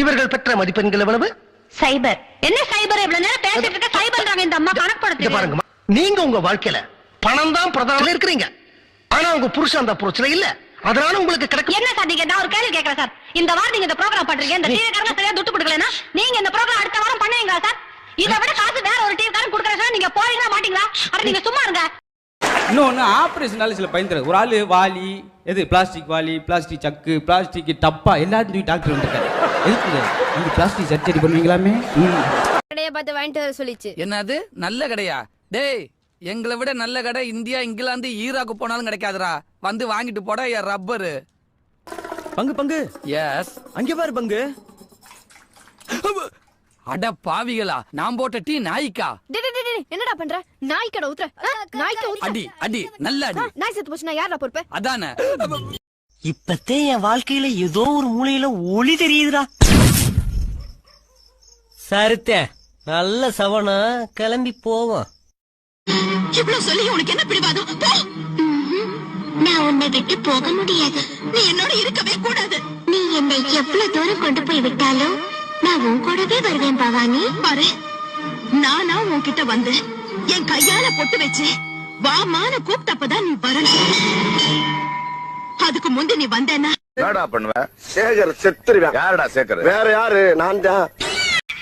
இவர்கள் பெற்ற மதிப்பெண்கள் எவ்வளவு? சைபர். என்ன சைபர்? இவ்வளவு நேரம் பேசிட்டு இருக்க சைபர்ன்றாங்க இந்த அம்மா. கணக்கு போட தெரியாது. பாருங்க, நீங்க உங்க வாழ்க்கையில பணம் தான் பிரதானம் இருக்கிறீங்க. ஆனா உங்க புருஷன் அந்த அப்ரோச்ல இல்ல. அதனால உங்களுக்கு கிடைக்கும். என்ன சார் நீங்க? நான் ஒரு கேள்வி கேக்குறேன் சார். இந்த வாரம் நீங்க இந்த ப்ரோகிராம் பண்றீங்க, இந்த டிவி காரங்க சரியா துட்டு கொடுக்கலனா நீங்க இந்த ப்ரோகிராம் அடுத்த வாரம் பண்ணுவீங்களா சார்? இதை விட காசு வேற ஒரு டிவி காரன் கொடுக்கறேன், நீங்க போறீங்களா மாட்டீங்களா? அட நீங்க சும்மா இருங்க. இன்னொன்னு ஆபரேஷனால சில பயன் தராது. ஒரு ஆளு வாலி, எது பிளாஸ்டிக் வாலி, பிளாஸ்டிக் சக்கு, பிளாஸ்டிக் டப்பா எல்லாத்தையும் டாக்டர் வந்துட்டாரு. எதுக்கு நீங்க பிளாஸ்டிக் சர்ஜரி பண்ணுவீங்களாமே? கடையை பார்த்து வாங்கிட்டு வர சொல்லிச்சு. என்னது நல்ல கடையா? டேய், எங்களை விட நல்ல கடை இந்தியா, இங்கிலாந்து, ஈராக்கு போனாலும் கிடைக்காதுடா. வந்து வாங்கிட்டு போடா என் ரப்பரு. பங்கு எஸ், அங்க பாரு பங்கு. அட பாவிகளா, நான் போட்ட டீ நாய்க்கா. என்னடா பண்ற? நாய் கடை ஊத்துற. நாய்க்கு ஊத்துற. அடி அடி நல்ல அடி. நாய் செத்து போச்சுனா யாரா பொறுப்பு? அதானே. இப்பத்தே என் வாழ்க்கையில ஏதோ ஒரு மூலையில ஒளி தெரியுதுடா. சரித்தே, நல்ல சவனா கிளம்பி போவோம். இவ்வளவு சொல்லி உனக்கு என்ன பிடிவாதம்? நான் உன்னை விட்டு போக முடியாது. நீ என்னோட இருக்கவே கூடாது. நீ என்னை எவ்வளவு தூரம் கொண்டு போய் விட்டாலும் நான் உன் கூடவே வருவேன் பவானி. பாரு, நானா உன்கிட்ட வந்து என் கையால பொட்டு வச்சு வாமான கூப்பிட்டப்பதான் நீ வரணும். அதுக்கு முந்தி நீ வந்தேன்னா என்னடா பண்ணுவ? சேகர் செத்துருவேன். யாரடா சேகர்? வேற யாரு? நான் தான்.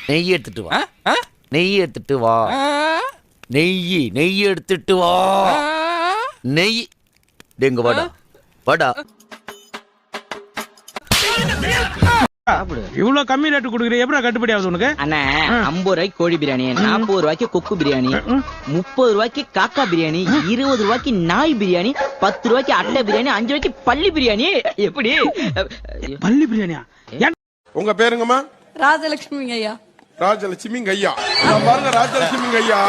நெய் எடுத்துட்டு வா. நெய் எடுத்துட்டு வா. நெய் எடுத்துட்டு வா. நெய் டெங்க வாடா வாடா. இவ்வளவு கம்மி ரேட்டு கொடுக்குறீங்க, எப்படி கட்டுப்படி ஆகுது உனக்கு? அண்ணா 50 ரூபாய்க்கு கோழி பிரியாணி, 40 ரூபாய்க்கு கொக்கு பிரியாணி, 30 ரூபாய்க்கு காக்கா பிரியாணி, 20 ரூபாய்க்கு நாய் பிரியாணி, 10 ரூபாய்க்கு அட்டை பிரியாணி, 5 ரூபாய்க்கு பள்ளி பிரியாணி. எப்படி பள்ளி பிரியாணியா? உங்க பேருங்கம்மா? ராஜலட்சுமி ஐயா. ராஜலட்சுமி ஐயா. பாருங்க, ராஜலட்சுமி ஐயா.